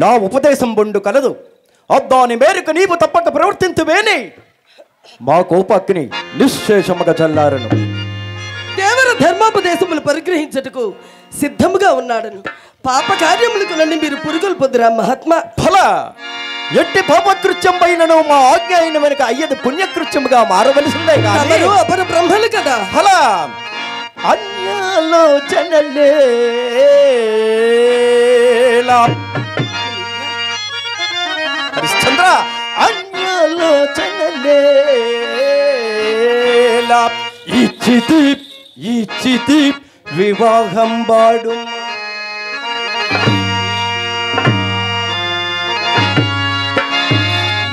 నా ఉపదేశం బొండు కలదు. దాని మేరకు నీవు తప్పక ప్రవర్తింతువేని మా కోపాగ్ని నిశ్శేషముగా చల్లారను. దేవర ధర్మోపదేశములు పరిగ్రహించటకు సిద్ధముగా ఉన్నాడను. పాప కార్యములకు నన్ను మీరు పురుగులు పొందురా మహాత్మా. ఫల ఎట్టి పాపకృత్యం పైనను మా ఆజ్ఞ అయిన వెనుక అయ్యది పుణ్యకృత్యముగా మారవలసిందే కానీ అపర బ్రహ్మలు కదా. ఫల అన్యాలోచనలే హరిశ్చంద్ర అన్యాలోచనలే ఇచ్చితి వివాహం వాడు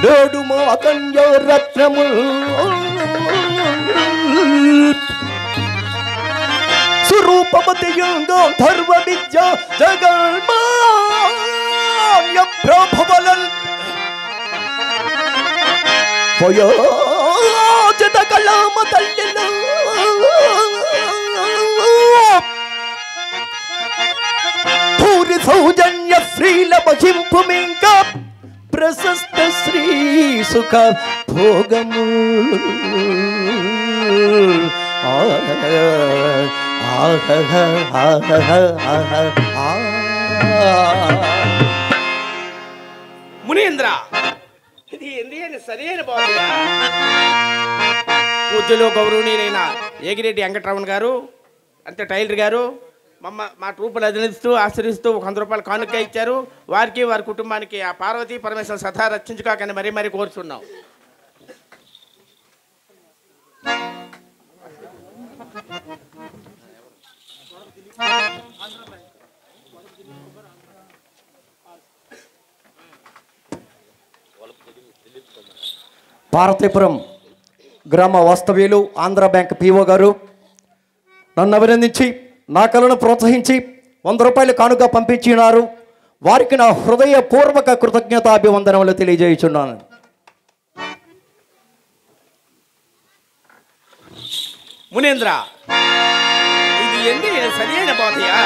నేడు మా కన్యో రత్నములు స్వరూపమతియంగా ధర్మ విద్య జగల్మాన్య ప్రభవలన్ పోయోచిత కళామ తల్లిలో పూరి సౌజన్య శ్రీల భజింపు మింక ప్రశస్త శ్రీ సుఖ భోగము మునీంద్ర, ఇది ఎందుకని సరైన బాగుంది. పూజలో గౌరవనీయులైన ఏగిరెడ్డి వెంకటరమణ గారు, అంతే టైలర్ గారు మా ట్రూపులు అధినిస్తూ ఆశ్రయిస్తూ 100 రూపాయలు కానుక ఇచ్చారు. వారికి వారి కుటుంబానికి ఆ పార్వతీ పరమేశ్వర సదా రక్షించుకోకని మరీ కోరుచున్నాం. పార్వతీపురం గ్రామ వాస్తవ్యులు ఆంధ్ర బ్యాంక్ పిఓ గారు నన్ను అభినందించి నా కళను ప్రోత్సహించి 100 రూపాయలు కానుక పంపించినారు. వారికి నా హృదయపూర్వక కృతజ్ఞతాభివందనములు తెలియజేయుచున్నాను. మునీంద్ర, ఇది ఎందుకు సరైన బాధయా?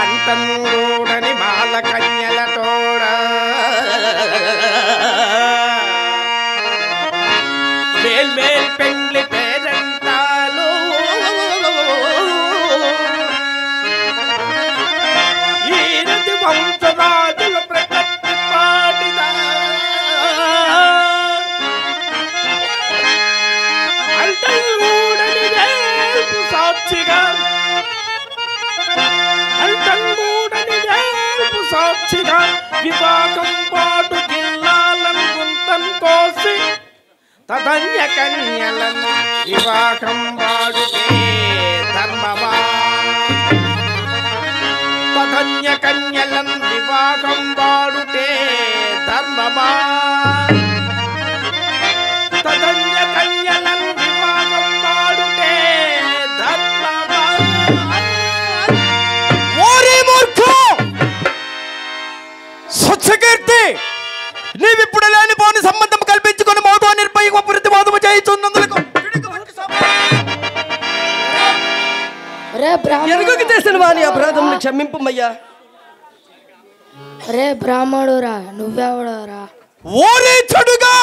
అంటూడని మాల కన్యల తోడ మేల్ పెండ్లి పేరంటాలు ఈరది వంశరాజుల ప్రకృతి పాడిద అంటూడని రేపు సాక్షిగా సాక్షిగా వివాహం పాటు జిల్లాలను గుంతన్ కోసి తదన్య కన్యలను వివాహం వాడుతే ధర్మమా. తదన్య కన్యలను వివాహం వాడుతే ధర్మమా. తదన్య కన్యలను వివాహం వాడుతే ధర్మమా. స్వచ్ఛకీర్తి, నీవిప్పుడు లేనిపోని సంబంధం కల్పించుకొని మౌతో నిర్భయ ప్రతివాదము చేయుచున్నందులకు ఎరుగుకి చేసిన వాని అపరాధములు క్షమింపమయ్యా. రే బ్రాహ్మడురా, నువ్వెవడరా? ఓరే చెడుగా,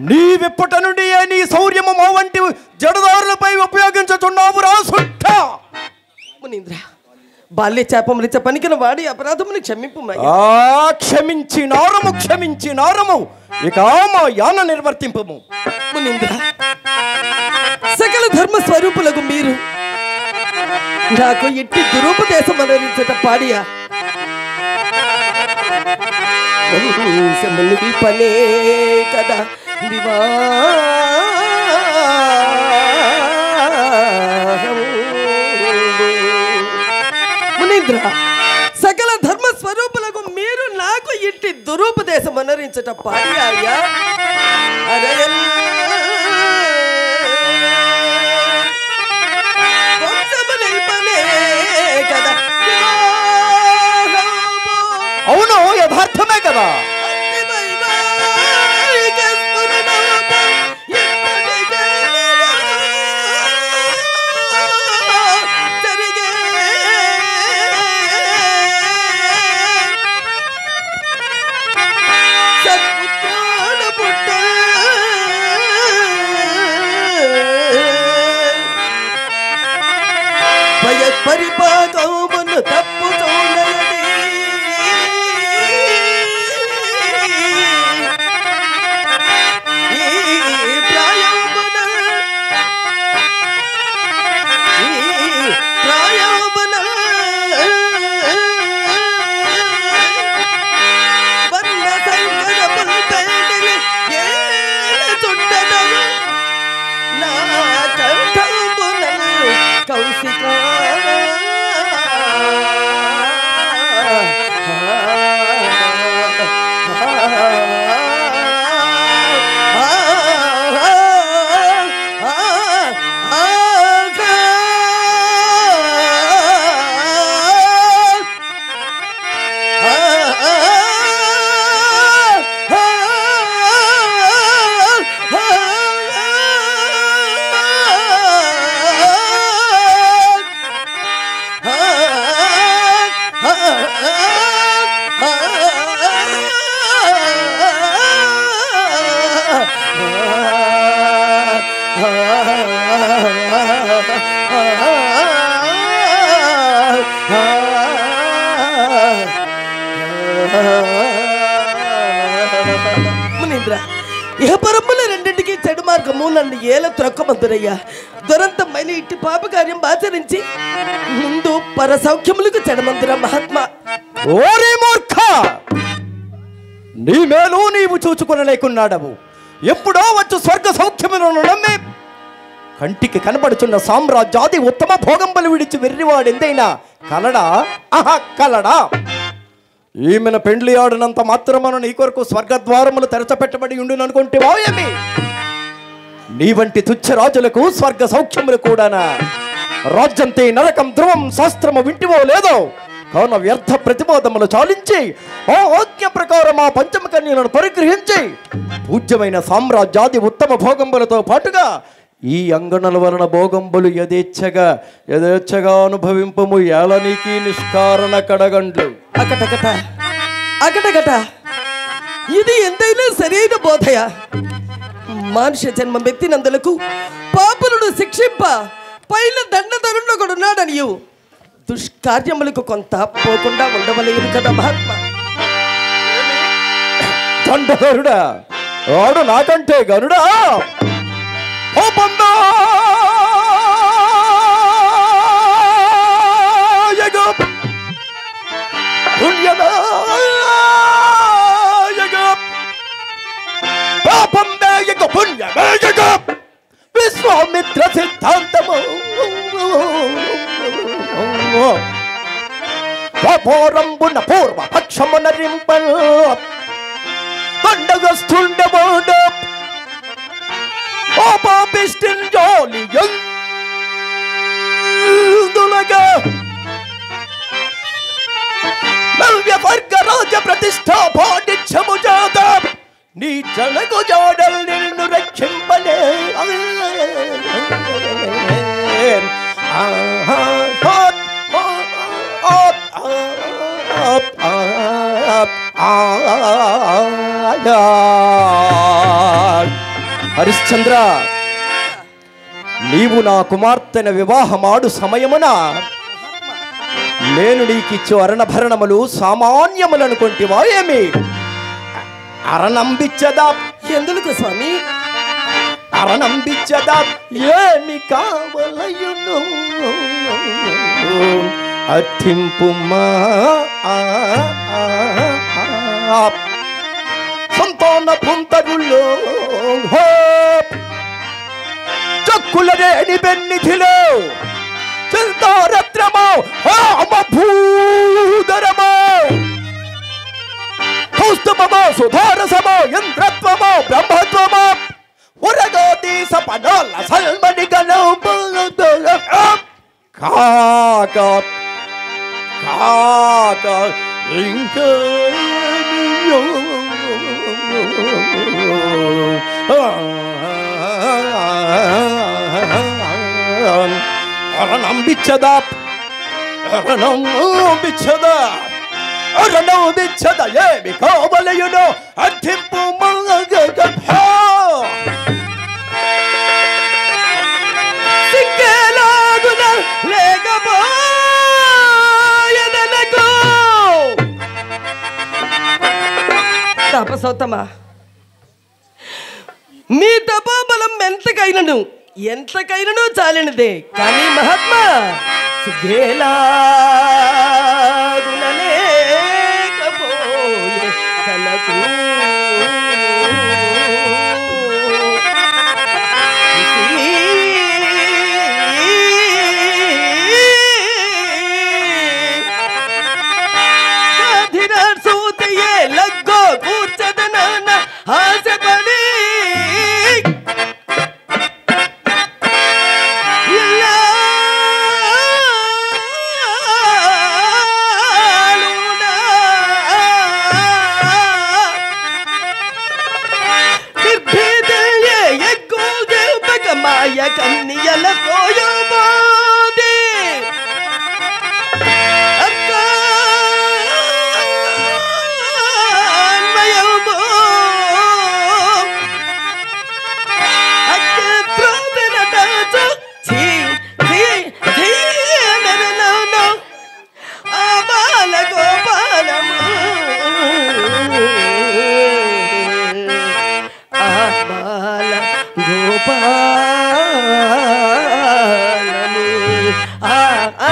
నీవిప్పట నుండి నీ శౌర్యము మా వంటి జడదారులపై ఉపయోగించుచున్నావు రా సుట్ట. మునీంద్ర, బాల్య చేపములు పనికిన వాడి అపరాధముని క్షమింపమయ్యా. క్షమించినారము ఇక మా యాన నిర్వర్తింపము. మునీంద్ర, సకల ధర్మ స్వరూపులకు మీరు నాకు ఎట్టి దురుపదేశం అనరించట పాడియా. పనే కదా మునీంద్ర, సకల ధర్మ స్వరూపులకు మీరు నాకు ఇట్టి దురుపదేశం అనరించట పాడియా. అవును, యథార్థమే కదా. మునీంద్ర, ఇహపరముల రెండింటికి చెడు మార్గము నన్ను ఏల త్రొక్కమందురయ్యా. దురంతమైన ఇట్టి పాప కార్యం ఆచరించి ముందు పర సౌఖ్యములకు చెడమందుర మహాత్మా. ఓరే మూర్ఖ, నీ మేలు నీవు చూచుకొనలేకున్నాడవు. ఎప్పుడో వచ్చు స్వర్గ సౌఖ్యములను నమ్మి కంటికి కనబడుచున్న సామ్రాజ్యాది ఉత్తమ భోగంబలు విడిచి వెర్రివాడెందైనా కలడా? ఆహా, కలడా? ఈమెను పెండ్లి ఆడినంత మాత్రమున నీ కొరకు స్వర్గద్వారములు తెరచపెట్టబడి ఉండుననుకుంటే వాయమి. నీ వంటి తుచ్చ రాజులకు స్వర్గ సౌఖ్యములు కూడానా? రాజ్యంతే నరకం ధ్రువం శాస్త్రము వింటివో లేదో కావున వ్యర్థ ప్రతిబోధములు చాలించి ఆ ఆజ్ఞ ప్రకారం ఆ పంచమ కన్యలను పరిగ్రహించి పూజ్యమైన సామ్రాజ్యాది ఉత్తమ భోగంబులతో పాటుగా ఈ అంగణల వలన భోగంబులు యథేచ్ఛగా అనుభవింపము. ఏలనికి నిష్కారణ కడగండ్లు. అకటకట అకటకట, ఇది ఎంతైనా సరైన బోధయ. మనుష్య జన్మం ఎత్తినందులకు పాపులను శిక్షింప పైన దండధరుణ్ణొకడున్నాడనియు దుష్కార్యములకు కొంత పోకుండా ఉండవలేదు కదా మహాత్మా. దండధరుడా? వాడు నాకంటే గరుడా? ఓ పందా విశ్వామిత్ర సిద్ధాంతము పోరంబున పూర్వ పక్షమున రింపల్ పండగస్తుండబోడ ఓ పాపిష్టిన్ జోలి ఎందులగా నవ్యవర్గ రాజ ప్రతిష్టా పాండిత్యము జాత నీ జనకు జోడల్ నిన్ను రక్షింపలే. హరిశ్చంద్ర, నీవు నా కుమార్తెన వివాహమాడు సమయమున నేను నీకిచ్చు అరణభరణములు సామాన్యములనుకుంటివా ఏమి? అరణంబిచ్చదా? ఎందుకు స్వామి? అరణంబిచ్చదా? ఏమి కావలయును అర్థింపుమా సంతాన పుంతరుల్లో చక్కులరేని బెన్నిధిలో చింతారత్రమో భూధరమో కౌస్తుభమో సుధారసమో యంత్రత్వమో బ్రహ్మత్వమో ఉరగోతి సపనోల సల్మని గణో కాక కాక ఇంకా అరణంబిచ్చదా? అరణంబిచ్చదా? అరణంబిచ్చద ఏమి కావలయును అర్థింపు సిగ్గేలాగున లేకపోయెదనకు. తపసోత్తమా, మీ తపోబలం ఎంతకైనను చాలినదే. కానీ మహాత్మా, సిగ్గేలాగున లేకపోయె తనకు ఆశపడి మాయ కన్యల కోయబోదే అక్కమయమో అక్కత్రోదన దాచు ఛీ ఛీ ఛీ నరనౌనౌ ఆ బాల గోపాలము ఆ బాల గోపాలము ఆ ఆ ఆ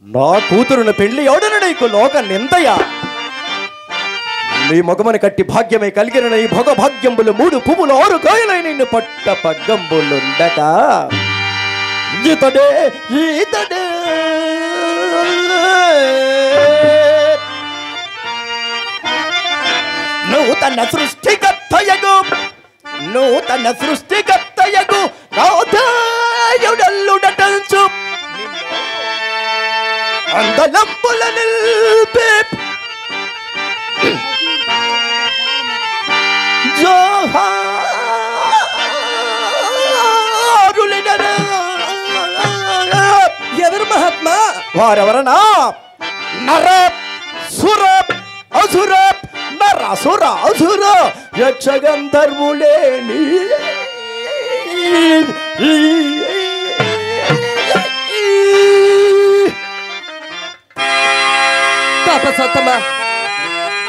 నా కూతురును పెళ్లి ఎవడను నీకు లోక నిందయ్యా నీ మగమని కట్టి భాగ్యమే కలిగిన నీ భోగ భాగ్యంబులు 3 పువ్వులు 6 కాయలై నిన్ను పట్ట పగ్గంబులుండక ఈతడే ఈతడే నూతన సృష్టికర్తయగు రాధాయుడల్లుడటంచు అందలంబుల నిల్పే ఎవరు మహాత్మా? వారెవరనా? నర సుర అసుర నరసుర అసుర యక్షగంధర్వులేని పాపసోత్తమా,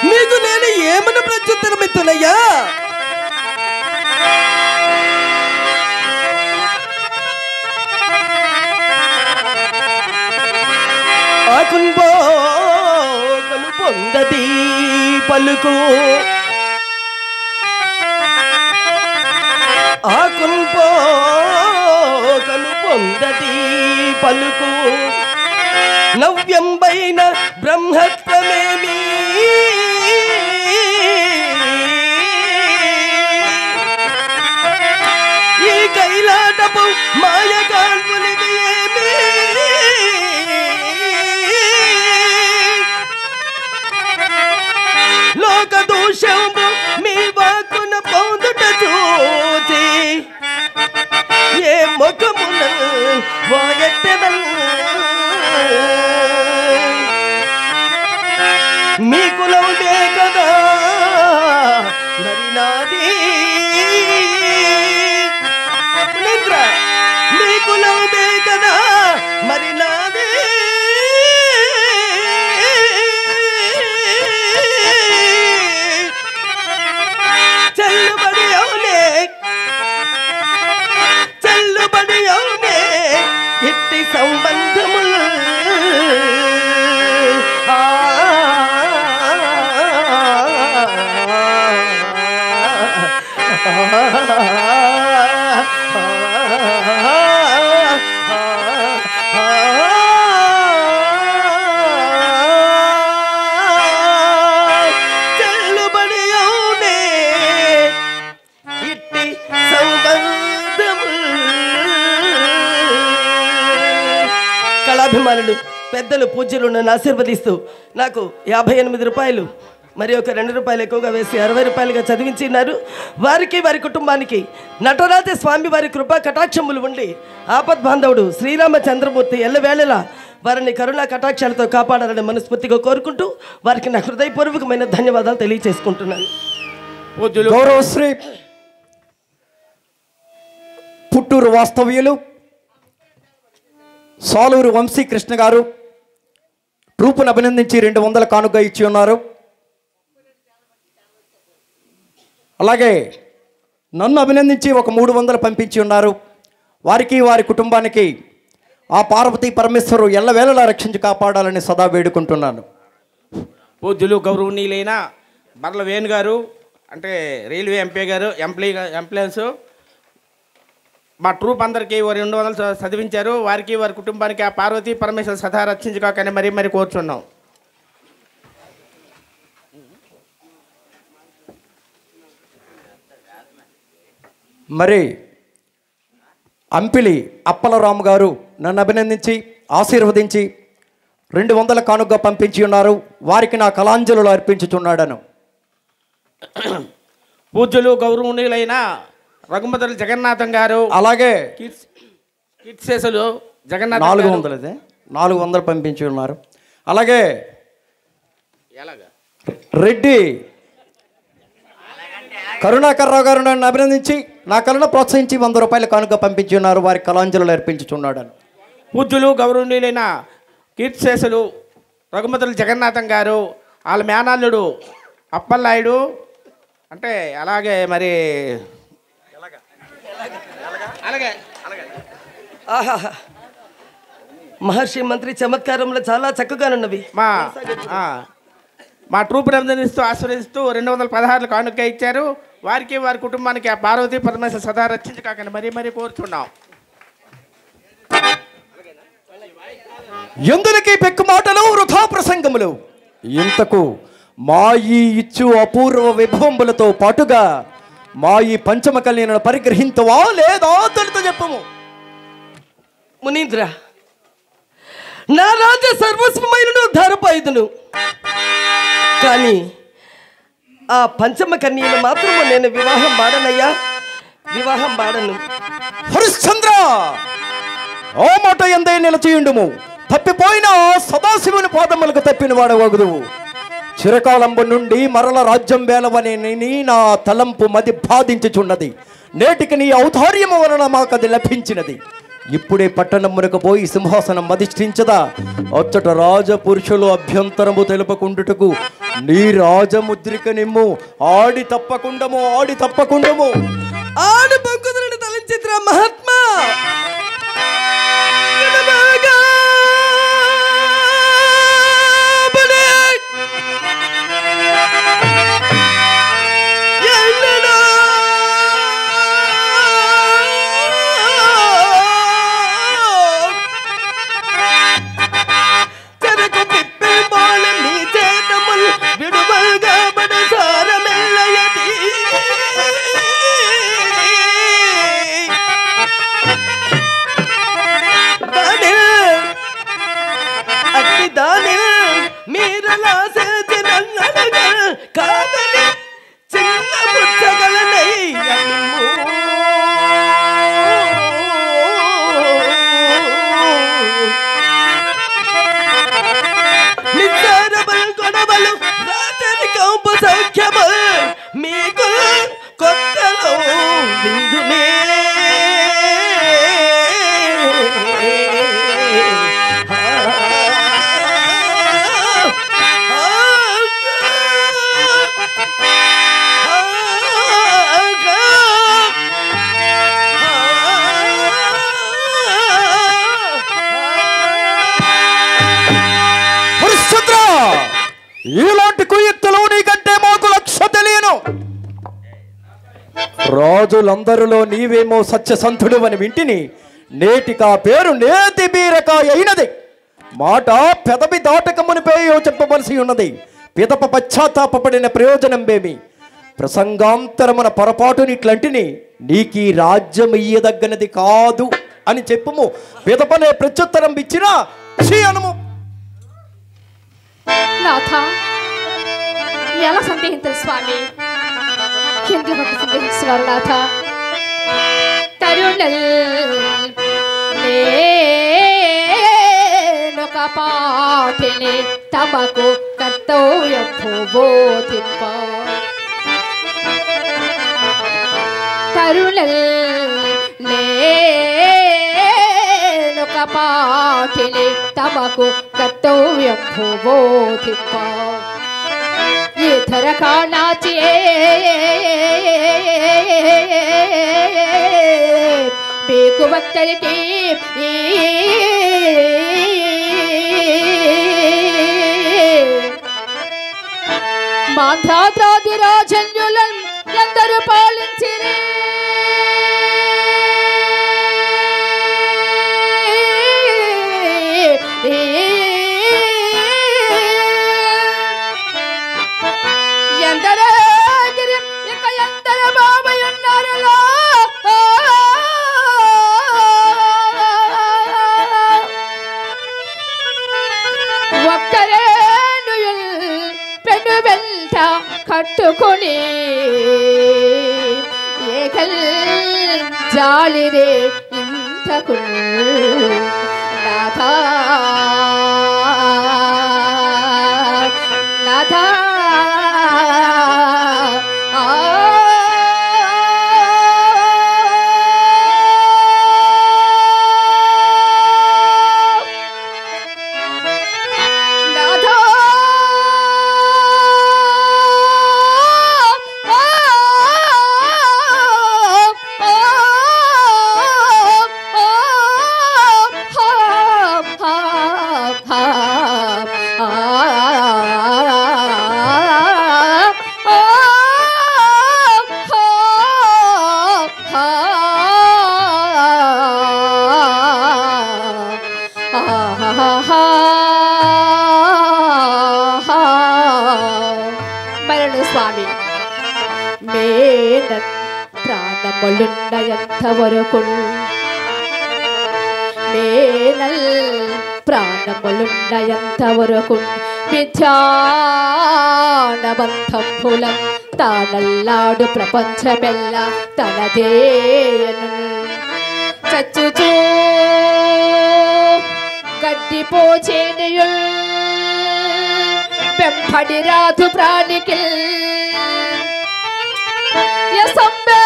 నీకు నేను ఏమని ప్రత్యుత్తరం ఇస్తున్నయ్యా? ఆకుంబోకను పొందది పలుకు ఆకుంబోకను పొందది పలుకు నవ్యంబైన బ్రహ్మత్వమేమి ఈ కైలాటపు మాయగాన్పులిది ఏమి లోక దోషము మీ వాక్కున పొందుట చూచి ఏ ముఖమున వాయట్టెదల్ మీ కులముదే కదా మరి నాది నిద్ర మీ కులముదే కదా మరి నాది చెల్లుబడి అవునే చెల్లుబడి అవునే ఇట్టి సంబంధములు చెల్లుబడి అవునే ఇట్టి సంబంధములు. కళాభిమానులు పెద్దలు పూజ్యులు నన్ను ఆశీర్వదిస్తూ నాకు 58 రూపాయలు మరి ఒక 2 రూపాయలు ఎక్కువగా వేసి 60 రూపాయలుగా చదివించినారు. వారికి వారి కుటుంబానికి నటరాజ స్వామి వారి కృపా కటాక్షములు ఉండి ఆపద్బాంధవుడు శ్రీరామచంద్రమూర్తి ఎల్లవేళలా వారిని కరుణా కటాక్షాలతో కాపాడాలని మనస్ఫూర్తిగా కోరుకుంటూ వారికి నా హృదయపూర్వకమైన ధన్యవాదాలు తెలియజేసుకుంటున్నాను. గౌరవశ్రీ పుట్టూరు వాస్తవ్యులు సాలూరు వంశీకృష్ణ గారు ట్రూపును అభినందించి 200 కానుక ఇచ్చి ఉన్నారు. అలాగే నన్ను అభినందించి ఒక 300 పంపించి ఉన్నారు. వారికి వారి కుటుంబానికి ఆ పార్వతీ పరమేశ్వరు ఎల్లవేళలా రక్షించి కాపాడాలని సదా వేడుకుంటున్నాను. పూజ్యులు గౌరవనీయులైన బర్ల వేణు గారు, అంటే రైల్వే ఎంపీ గారు, ఎంప్లాయీస్ మా ట్రూప్ అందరికీ 200 చదివించారు. వారికి వారి కుటుంబానికి ఆ పార్వతీ పరమేశ్వర సదా రక్షించుకోకని మరీ కోరుచున్నాం. మరి అంపిలి అప్పలరాము గారు నన్ను అభినందించి ఆశీర్వదించి 200 కానుకగా పంపించి ఉన్నారు. వారికి నా కళాంజలులు అర్పించుచున్నాడను. పూజ్యులు గౌరవనీయులైన రఘుమతుల జగన్నాథం గారు, అలాగే కీర్తిశేషులు జగన్నాథ్ 400 పంపించి ఉన్నారు. అలాగే రెడ్డి కరుణాకర్రావు గారు నన్ను అభినందించి నా కళను ప్రోత్సహించి 100 రూపాయల కానుక పంపించి ఉన్నారు. వారి కళాంజలులు అర్పించుచున్నాడని. పూజ్యులు గౌరవనీయులైన కీర్తిశేషులు రఘుమతుల జగన్నాథం గారు, వాళ్ళ మేనల్లుడు అప్పలనాయుడు, అంటే అలాగే మరి అలాగే ఆహా, మహర్షి మంత్రి చమత్కారంలో చాలా చక్కగానున్నవి. మా ట్రూప్ని అభినందిస్తూ ఆశీర్వదిస్తూ 216 కానుక ఇచ్చారు. వారికి వారి కుటుంబానికి ఆ పార్వతీ పరమేశ్వర సదా రక్షించకాకని మరీ కోరుచున్నాం. ఎందులకి పెక్కు మాటలు వృథా ప్రసంగములు. ఇంతకు మా ఈ ఇచ్చు అపూర్వ విభవంబులతో పాటుగా మా ఈ పంచమ కళ్యాణను పరిగ్రహించవా లేదా తొలితో చెప్పము. మునీంద్ర, నా రాజ సర్వస్వమైన ధరపైదును, కానీ ఆ పంచమ కన్యను మాత్రము నేను వివాహం బాడనయ్యా, వివాహం బాడను. హరిశ్చంద్ర, ఓ మాట ఎందే నిలచేయుండుము. తప్పిపోయిన సదాశివుని పాదములకు తప్పిన వాడవగుదువు. చిరకాలంబు నుండి మరల రాజ్యం వేలవని నా తలంపు మది బాధించుచున్నది. నేటికి నీ ఔదార్యము వలన మాకది లభించినది. ఇప్పుడే పట్టణమునకు పోయి సింహాసనం అధిష్ఠించదా అచ్చట రాజపురుషులు అభ్యంతరము తెలుపకుండుటకు నీ రాజముద్రిక నిమ్ము. ఆడి తప్పకుండము ఆడి పంకుదులను తలంచిత్ర మహాత్మా. ఇలాంటి కుయుక్తులు నీకంటే మాకు లక్ష్య తెలియను. రాజులందరిలో నీవేమో సత్యసంధుడు అని వింటిని. నేటికా పేరు నేతి బీరకాయ అయినది. మాట పెదవి దాటకమునిపేయో చెప్పవలసి ఉన్నది. పిదప పశ్చాత్తాపడిన ప్రయోజనం బేమి. ప్రసంగాంతరమున పొరపాటునిట్లంటిని నీకీ రాజ్యం ఇయ్యదగ్గనది కాదు అని చెప్పుము. పిదపనే ప్రత్యుత్తరం ఇచ్చినా అనము. నాథ, ఎలా సందేహించారు స్వామి? ఎందుకు బట్టి సందేహిస్తున్నారు నాథ? తరుణొక పాటిని తమకు కర్తవ్యం బోధింప. తరుణొక పాటిని తమకు కర్తవ్యం బోధింప. ఇతర కాణాచే పేకు భక్తరికి మాంధాద్రాది రాజన్యులం ఎందరు పాలించిరి ఎందరో గిరి ఇక ఎందరో బాబాయ్ ఉన్నారలో ఒక్కరే పెను వెంట కట్టుకొని ఏకల్ జాలిరే ఇంతకు నాథా నాథా మరణు స్వామి మేన ప్రాణములుండయంతవరకు మేనల్ ప్రాణములుండయంతవరకు విద్యానబంధంబులం తానల్లాడు ప్రపంచమెల్ల తనదేను చచ్చుచూ గడ్డిపోచేనియుల్ పెంపడి రాధు ప్రాణికి యసంబే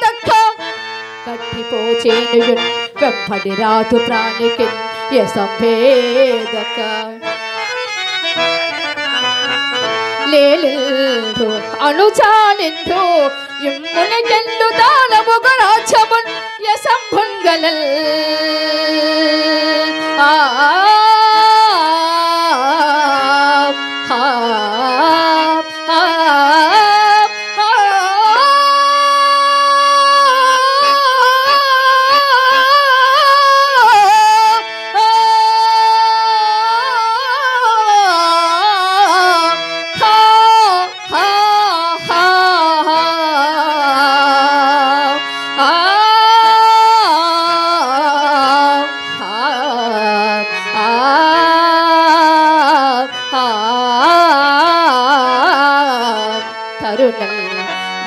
దక్క గడ్డిపోచేనియుల్ పెంపడి రాధు ప్రాణికి యసంబే దక్క లేలిండు అణుచాలిండు ఇమ్మునికెండు దానముగ రాజ్యమున్ యసంభుంగలల్ ఆ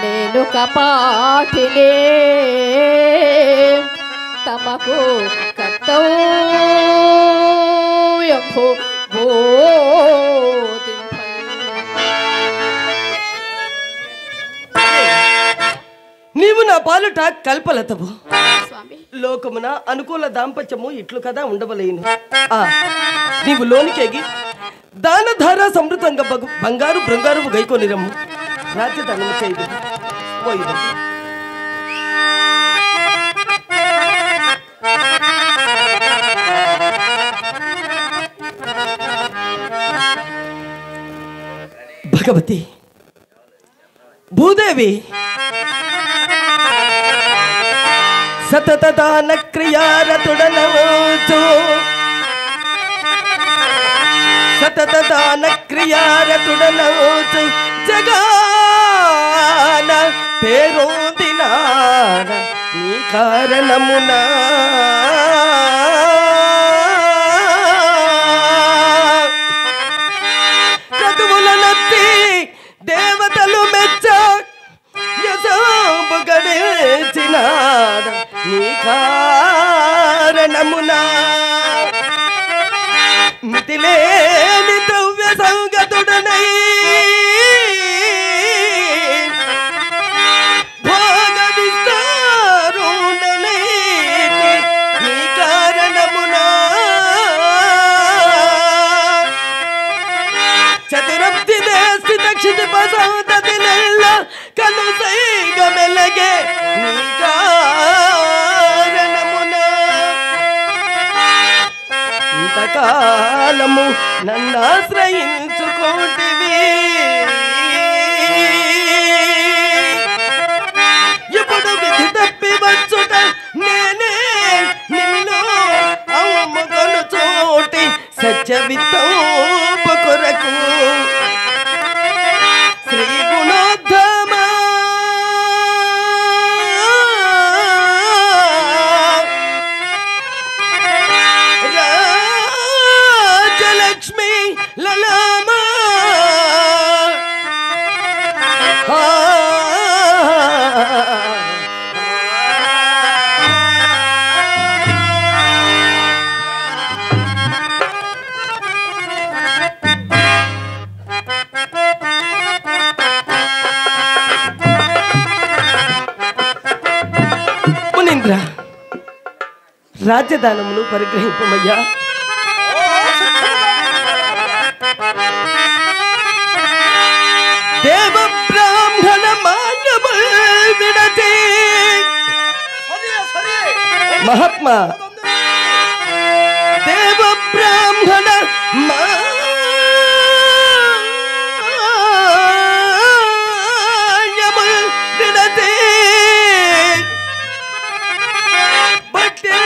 నేను కపాటిలే తమకు కర్తవ్యంబు నీవు నా పాలుట కల్పలతవు స్వామి లోకమున అనుకూల దాంపత్యము ఇట్లు కదా ఉండవలేను నీవు లోనికేగి దానధార సమృద్ధంగా బంగారు బృంగారు గైకొనిరమ్ము రాజ్యధనము చేయదు పోయి భగవతి భూదేవి సతత దాన క్రియారతుడనవోచు సతత దాన క్రియారతుడనవోచు జగాన పేరొందినాడ నీ కారణమున క్రతువులనెత్తి దేవతలు మెచ్చ యశోబు గడిచినాడ నీ కారణమున మితిలేని ద్రవ్య సంగతుడనై భోగ విస్తారుడనై నీ కారణమున చతురబ్ది దేశి దక్షిణ పసౌదతి నెల్ల కను సైగ మెలగే నీ కారణమున ఇంతకాలము నన్ను ఆశ్రయించుకోటివి ఇప్పుడు విధి తప్పి వచ్చుట నేనే నిన్ను అమ్ముకొను చోటి సత్య విత్తోపు కొరకు శ్రీ గుణోద్ధమ రాజలక్ష్మి లలామ మునీంద్ర రాజ్యదానమును పరిగ్రహింపమయ్యా. దేవ బ్రాహ్మణ మాన్యము విడచి మహాత్మా దేవ బ్రాహ్మణ మాన్యము విడచి బట్టే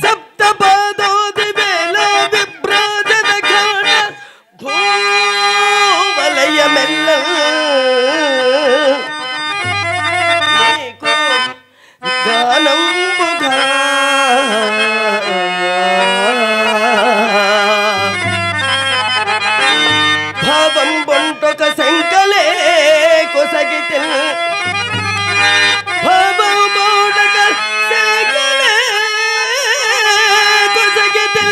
సప్తపాదోది వేళ విభ్రాజన ఘాన భూవలయమెల్ల నీకు గానంబుగా భావం బొంటొక శంకలే కొసగితే భావం బోడక శంకలే కొసగితే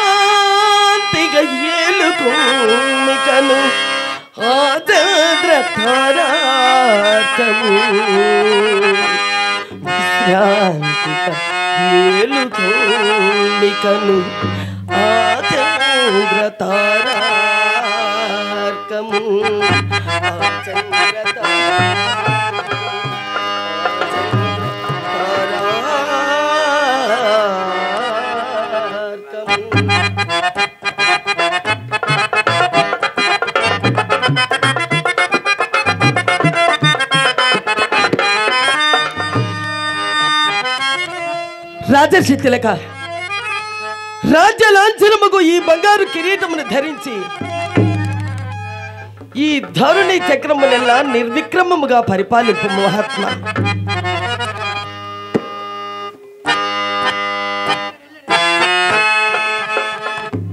విశ్రాంతిగా ఏలుకోనికను ఆచంద్రతారాతము విశ్రాంతిగా ఏలుకోనికను ఆచంద్రతారార్కము రాజర్షి తిలక రాజ్య లాంఛనముకు ఈ బంగారు కిరీటమును ధరించి ఈ ధరుణి చక్రమునెల్లా నిర్విక్రమముగా పరిపాలింపు మహాత్మ.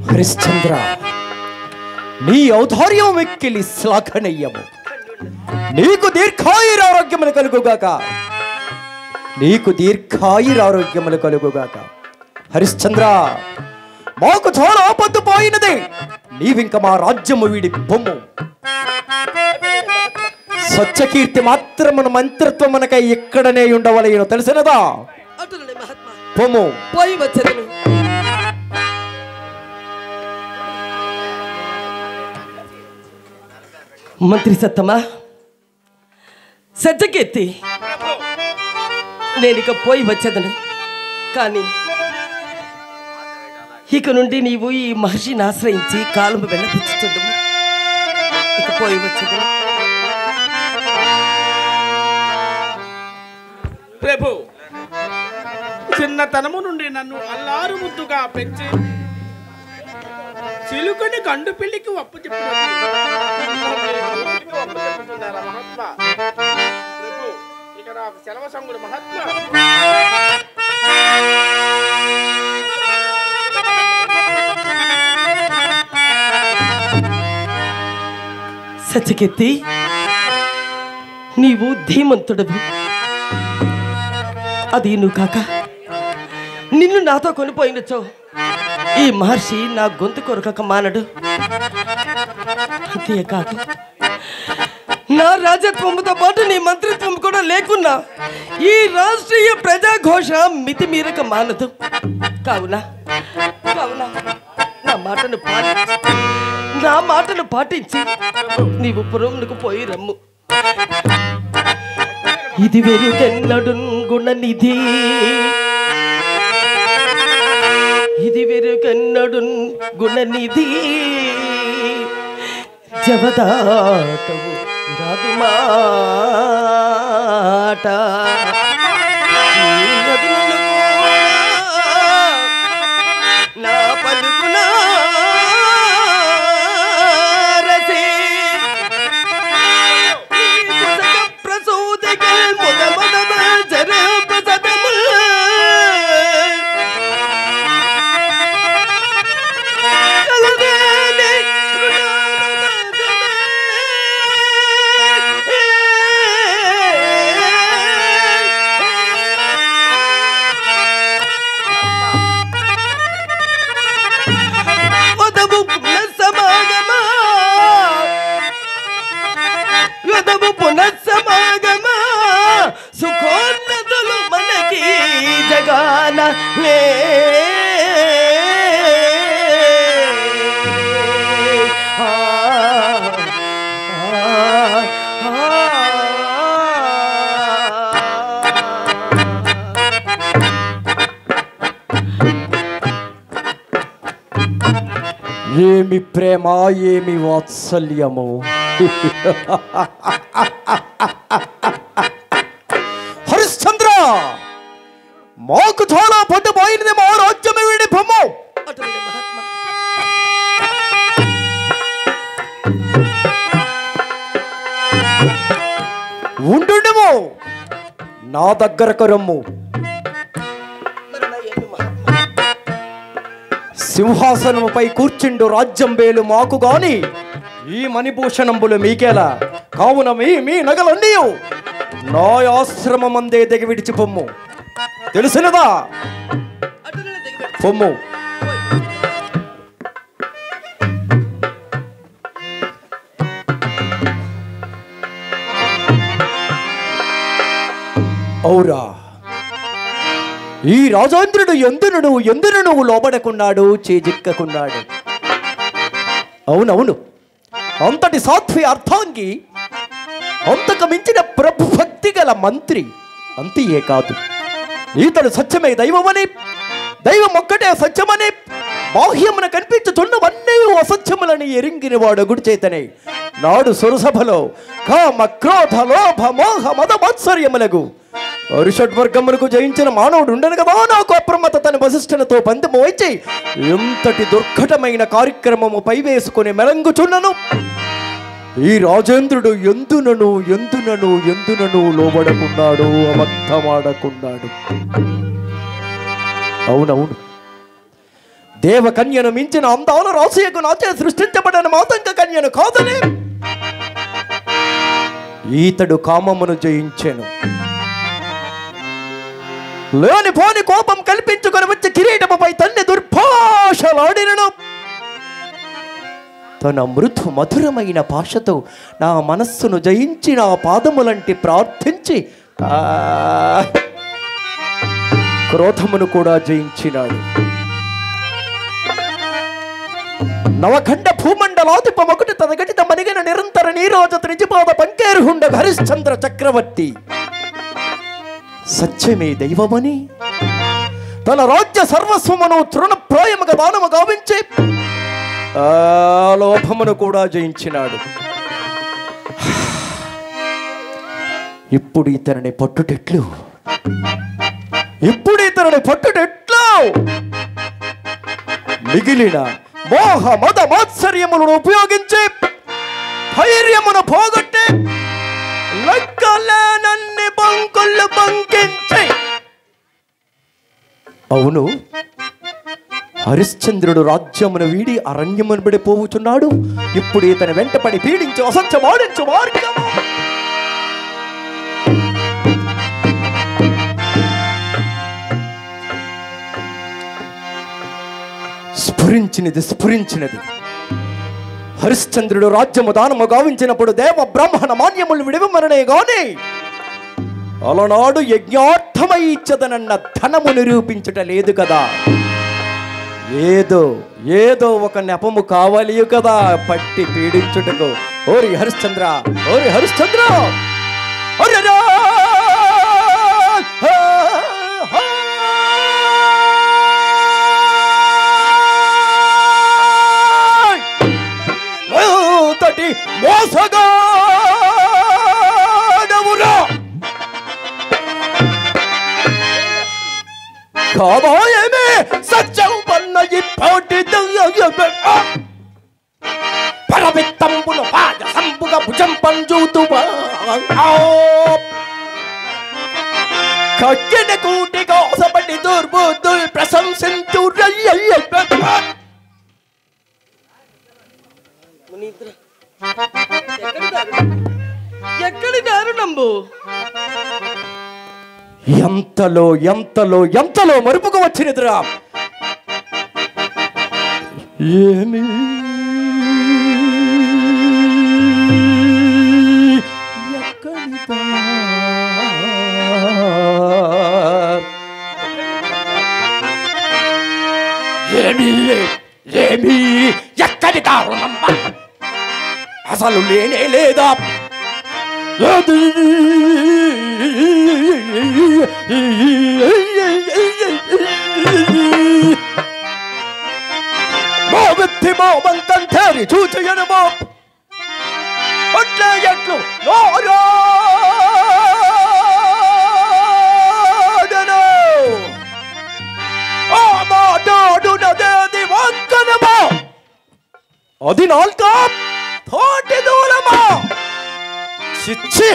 హరిశ్చంద్ర, నీ ఔదార్యం వెక్కిలి శ్లాఘనీయము. నీకు దీర్ఘాయురారోగ్యములు కలుగుగాక, నీకు దీర్ఘాయురారోగ్యములు కలుగుగాక. హరిశ్చంద్ర, మాకు చాలా ఆపత్తు పోయినది. నీవింక మా రాజ్యము వీడి పొమ్ము. స్వచ్ఛకీర్తి మాత్రమును మంత్రత్వమునకై ఇక్కడనే ఉండవలయను, తెలిసినదా? పొమ్ము. పోయి వచ్చేదను. మంత్రి సత్తమా, సజ్జకీర్తి, నేనిక పోయి వచ్చేదను. కానీ ఇక నుండి నీవు ఈ మహర్షిని ఆశ్రయించి కాలము వెళ్ళపుచ్చుతుండము. ఇక పోయి వచ్చేదను. ప్రభు, చిన్నతనము నుండి నన్ను అల్లారు ముద్దుగా పెంచి చిలుకని గండు పిల్లికి వప్పు చెప్పు వారికి ఒప్పుకుంటున్నారా మహాత్మా? ప్రభు, ఇక నాకు సెలవు సంగుడు మహాత్మా. సత్యకీర్తి, నీవు ధీమంతుడవు. అది నువ్వు కాక నిన్ను నాతో కొనిపోయినచో ఈ మహర్షి నా గొంతు కొరకక మానడు. అంతేకాదు, నా రాజత్వముతో పాటు నీ మంత్రిత్వం కూడా లేకున్నా ఈ రాష్ట్రీయ ప్రజాఘోష మితిమీరక మానదు. కావున నా మాటను పాటించి నీవు పురమునకు పోయి రమ్ము. ఇది వెరుగెన్నడు గుణనిధి, ఇది వెరుగెన్నడు గుణనిధి, జవదాటవు రాదు మాట. నా పలుకునా సుఖోన్నతులు మనకి జగాన ఏమి ప్రేమ, ఏమి వాత్సల్యము! హరిశ్చంద్ర, మాకు చాలా పొద్దు పోయినది, మా రాజ్యమే వీడి పొమ్ము. ఉండుము, నా దగ్గరకు రమ్ము. సింహాసనముపై కూర్చుండు రాజ్యం వేలు మాకు గాని ఈ మణిభూషణంబులు మీకేలా. కావున మీ నగలన్నీ నా ఆశ్రమమందే దిగి విడిచి పొమ్ము. తెలిసినదా? పొమ్ము. ఔరా, ఈ రాజేంద్రుడు ఎందును లోబడకున్నాడు, చేజిక్కకున్నాడు. అవునవును, అంతటి సాత్వి అర్థాంగి, అంతకు మించిన ప్రభు భక్తి గల మంత్రి. అంతే కాదు, ఈతడు సత్యమే దైవమని, దైవం ఒక్కటే సత్యమని, బాహ్యమున కనిపించుతున్నవన్నీ అసత్యములని ఎరింగిన వాడు గుడి చేతనే నాడు సురసభలో కామ క్రోధ లోభ మోహ మద మాత్సర్యములకు అరిషడ్వర్గములకు జయించిన మానవుడు ఉండను కదా. నాకు అప్రమత్తతను వశిష్ఠునితో పందెము వచ్చి ఎంతటి దుర్ఘటమైన కార్యక్రమము పై వేసుకుని మెలంగుచున్నను. ఈ రాజేంద్రుడు ఎందునను లోబడకున్నాడు, అబద్ధమాడకున్నాడు. అవునవును, దేవకన్యను మించిన అందాల రాశియకు నాచే సృష్టించబడిన మాతంక కన్యను కాదని ఈతడు కామమును జయించెను. లేని పోని కోపం కల్పించుకొని వచ్చి కిరీటముపై తన్ని దుర్భాషలాడినను. తన మృదు మధురమైన భాషతో నా మనస్సును జయించి నా పాదములంటి ప్రార్థించి క్రోధమును కూడా జయించినాడు. నవఖండ భూమండలాధిపమొకటి తదగటిత మనిగిన నిరంతర నీరోజత నిజపాద పంకేరుహుండ హరిశ్చంద్ర చక్రవర్తి సత్యమే దైవమని తన రాజ్య సర్వస్వమును తృణప్రాయముగా దానము గావించి లోభమును కూడా జయించినాడు. ఇప్పుడు ఇతనిని పట్టుటెట్లు మిగిలిన మోహ మద మాత్సర్యములను ఉపయోగించి ధైర్యమును పోగొట్టి లెక్కలేనన్ని బంకులు బంకించి. అవును, హరిశ్చంద్రుడు రాజ్యమును వీడి అరణ్యమును బడి పోవుచున్నాడు. ఇప్పుడు ఇతని వెంటపడి పీడించి అసత్యమాడించు మార్గము. స్ఫురించినది. హరిశ్చంద్రుడు రాజ్యము దానము గావించినప్పుడు దేవ బ్రాహ్మణ మాన్యములు విడివమననే గాని అలనాడు యజ్ఞార్థమై ఇచ్చదనన్న ధనము నిరూపించుట లేదు కదా. ఏదో ఒక నెపము కావాలి కదా పట్టి పీడించుటకు. ఓరి హరిశ్చంద్ర, ఓరి హరిశ్చంద్ర, మోసగాడవురా కావాయమే సత్యం పన్న ఇప్పటి పరమిత్తంబులు పాద సంపుగ భుజం పంజూతు కక్కిన కూటి కోసపడి దుర్బుద్ధుల్ ప్రశంసించు. ఎక్కడి దారుణంబు? ఎంతలో మరుపుకు వచ్చినదిరా. ఏమి ఎక్కడి దారుణమ్మ? అసలు లేనే లేదా. మోవెత్తి మోమంతంతేరి చూచయను మో అట్లే ఎట్లు నోరాడను ఆ మాటాడునదేది వంకనమా అది నాల్క తోటి దూలమా. చిచ్చి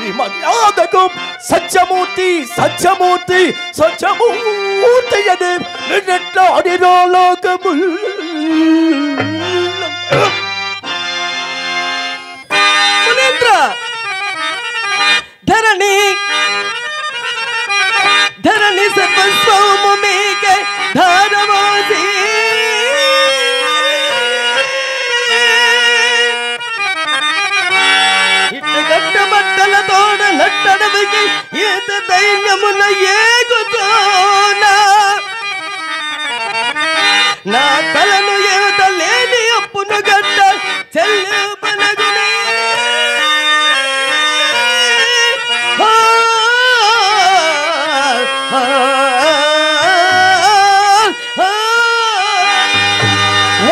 ఈ మర్యాదకు సత్యమూర్తి అని నిన్నట్లాడిన లోకము. మునీంద్ర, ధరణి సర్వస్వము మీకే ధారవాసి. బట్టలతోడ నట్టడవికి ఈత ధైర్యమున ఏగుతోనా నా తలను ఏత లేని అప్పును గడ్డ చెల్లుపనగునే.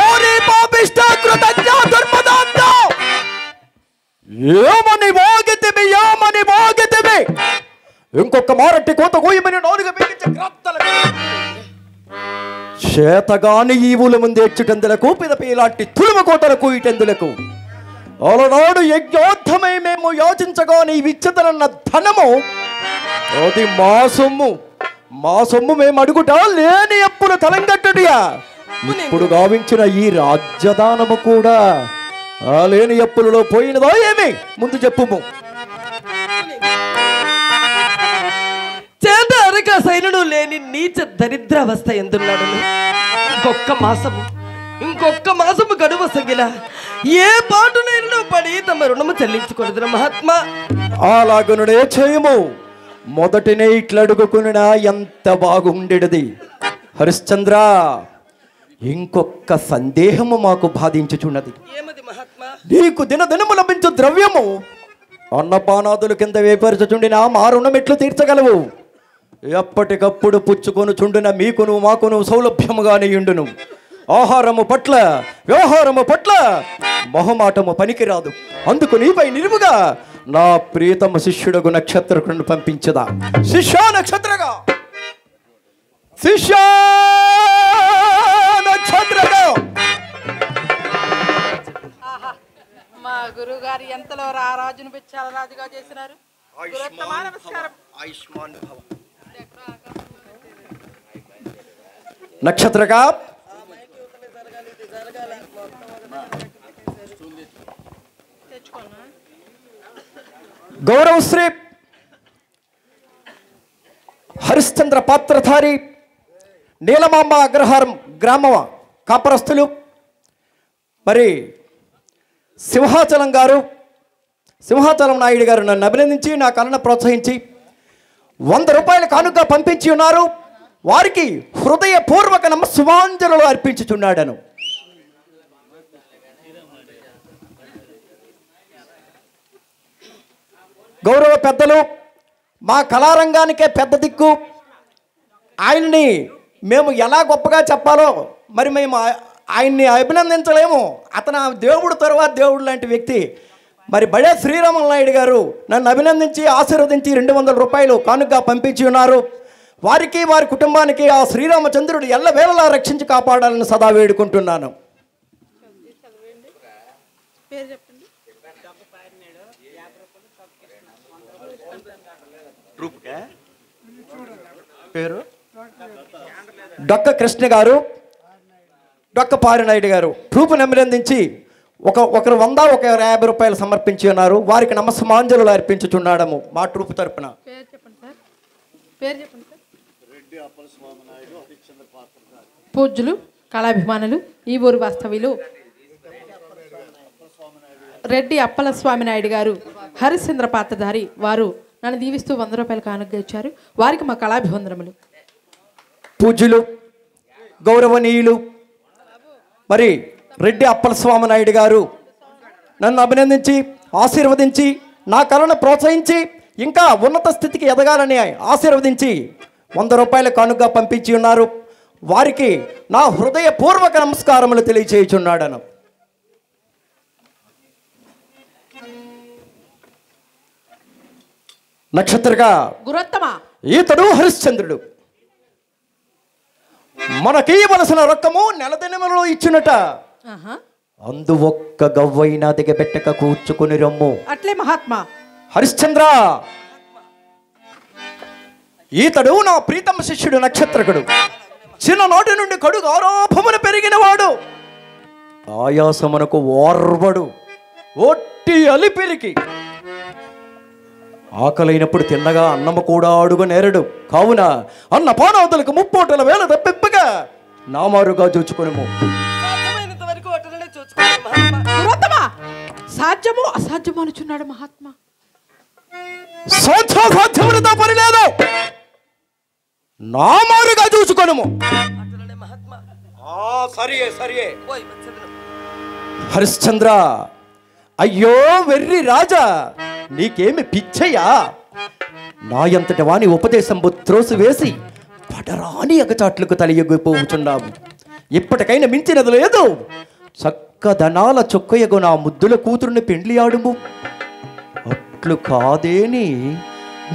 ఓరి పాపిష్ట కృతజ్ఞ దుర్మదాంత ఏమని వాగితివి ఇంకొక మారట్టి కోత కోయమని నాలుగు బిగించి చేతగాని ఈవుల ముందేర్చుటందులకు పిదపి ఇలాంటి తులుమ కోతల కూయిటెందులకు. అలనాడు యజ్ఞోత్తమై మేము యాచించగాని విచ్చతనన్న ధనము అది మా సొమ్ము మేము అడుగుట లేని అప్పులు తలంగట్టుడియా. ఇప్పుడు గావించిన ఈ రాజ్యదానము కూడా ఆ లేని అప్పులలో పోయినదా ఏమి? ముందు చెప్పుము. చేత అరక సైనుడు లేని నీచ దరిద్రావస్థ ఎందున్నాడు. ఇంకొక్క మాసము గడువ సగిల ఏ పాటు నేను పడి తమ రుణము చెల్లించుకొనదురు మహాత్మా. అలాగునుడే చేయము. మొదటినే ఇట్లడుగుకున్నా ఎంత బాగుండేది. హరిశ్చంద్ర, ఇంకొక సందేహము మాకు బాధించుచున్నది. నీకు దినదినము లభించు ద్రవ్యము అన్నపానాదుల కింద వేపరచుచుండినా మా రుణం ఎట్లు తీర్చగలవు? ఎప్పటికప్పుడు పుచ్చుకొని చుండిన మీకును మాకును సౌలభ్యముగానే ఉండును. ఆహారము పట్ల వ్యవహారము పట్ల మొహమాటము పనికిరాదు. అందుకు నీపై నిలువుగా నా ప్రియతమ శిష్యుడగు నక్షత్రకును పంపించదా. శిష్య నక్షత్రగా గురువు గారు ఎంతలో రాజును పెంచాల రాజుగా చేసినారు. గురుత్తమ నమస్కారం. ఆయుష్మాన్ భవ. నక్షత్రగా గౌరవశ్రీ హరిశ్చంద్ర పాత్రధారి నీలమాంబ అగ్రహారం గ్రామ కాపరస్తులు మరి సింహాచలం నాయుడు గారు నన్ను అభినందించి నా కళను ప్రోత్సహించి 100 రూపాయల కానుక పంపించి ఉన్నారు. వారికి హృదయపూర్వక నమస్సుమాంజలు అర్పించుచున్నాడను. గౌరవ పెద్దలు, మా కళారంగానికే పెద్ద దిక్కు, ఆయన్ని మేము ఎలా గొప్పగా చెప్పాలో మరి మేము ఆయన్ని అభినందించలేము. అతను దేవుడు తర్వాత దేవుడు లాంటి వ్యక్తి. మరి బడే శ్రీరాములు నాయుడు గారు నన్ను అభినందించి ఆశీర్వదించి 200 రూపాయలు కానుక పంపించి ఉన్నారు. వారికి వారి కుటుంబానికి ఆ శ్రీరామచంద్రుడు ఎల్లవేళలా రక్షించి కాపాడాలని సదా వేడుకుంటున్నాను. పేరు డొక్క కృష్ణ గారు, డొక్క పారినాయుడు గారు ట్రూపును అభినందించి ఒకరు 100 ఒకరు 50 రూపాయలు సమర్పించి ఉన్నారు. వారికి నమస్సుమాంజలు అర్పించుచున్నాడము మా ట్రూపు తరపున. పూజ్యులు కళాభిమానులు ఈ ఊరు వాస్తవ్యులు రెడ్డి అప్పల స్వామి నాయుడు గారు హరిశ్చంద్ర పాత్రధారి వారు నన్ను దీవిస్తూ 100 రూపాయలు కానుక ఇచ్చారు. వారికి మా కళాభివందనములు. పూజ్యులు గౌరవనీయులు మరి రెడ్డి అప్పల స్వామి నాయుడు గారు నన్ను అభినందించి ఆశీర్వదించి నా కళను ప్రోత్సహించి ఇంకా ఉన్నత స్థితికి ఎదగాలని ఆశీర్వదించి 100 రూపాయల కానుక పంపించి ఉన్నారు. వారికి నా హృదయపూర్వక నమస్కారములు తెలియచేయుచున్నాడను. నక్షత్రగా గురుత్తమ ఈతడు హరిశ్చంద్రుడు మనకీయవలసిన రొక్కము నెలదినములలో ఇచ్చినట. అందు ఒక్క గవ్వైనా దిగబెట్టక కూర్చుకుని రమ్ము. అట్లే మహాత్మా. హరిశ్చంద్ర, ఈతడు నా ప్రీతమ శిష్యుడు నక్షత్రకుడు. చిన్ననాటి నుండి కడుగు ఆరోపమును పెరిగినవాడు. ఆయాసమునకు ఓర్వడు, ఒట్టి అలిపిరికి. ఆకలైనప్పుడు తిన్నగా అన్నము కూడా అడుగు నేరడు. కావున అన్న పానవతులకు 30 పూటల వేళ తప్పింపగా నామారుగా చూచుకునేము. సాధ్యము అసాధ్యము అనుచున్నాడు మహాత్మా. సాధ్యములతో పని లేదు, నామారుగా చూచుకొనుము. సరియే హరిశ్చంద్ర, అయ్యో వెర్రి రాజా, నీకేమి పిచ్చయ్యా? నాయంతటి వాని ఉపదేశంబు త్రోసివేసి పడరాని అగచాట్లకు తలియగిపోవుచున్నావు. ఇప్పటికైనా మించినది లేదు. చక్కదనాల చొక్కయగు నా ముద్దుల కూతురుని పెండ్లి ఆడుము. అట్లు కాదేని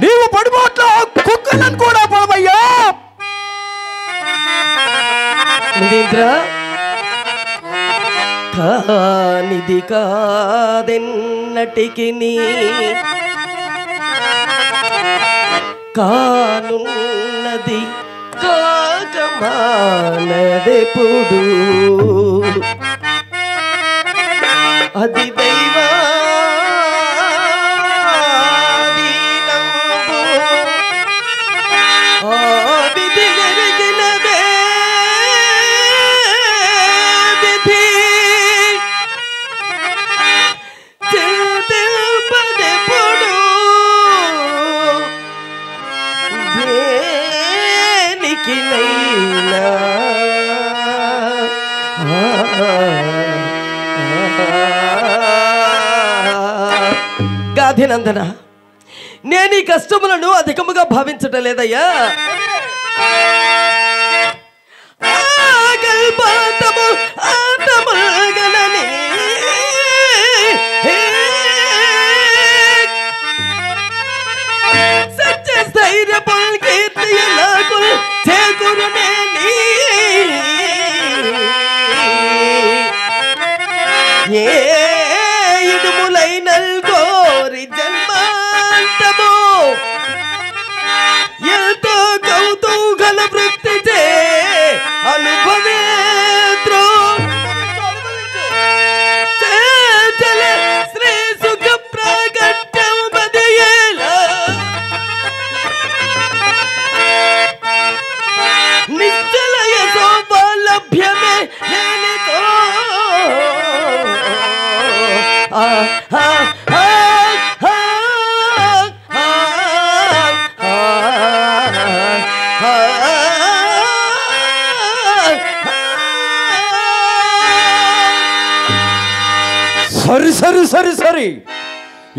నీవు పడిపోట్ల కుక్కలను కూడా పడవయ్యా. కానిది కాదెన్నటికి నీ కానున్నది కాకమానదెప్పుడు అది దైవాధీనంబు ఆ విధి ఎరిగినదే విధి తెలుపదెప్పుడు దేనికినైనా గాధినందన, నేను ఈ కష్టములను అధికముగా భావించటం లేదయ్యా. ఆగల్పాతము ఆతమగలని సత్య స్థైర్య కీర్తియ నాకు చేకూరునే ఏ ఇడుము సరి సరి సరి సరి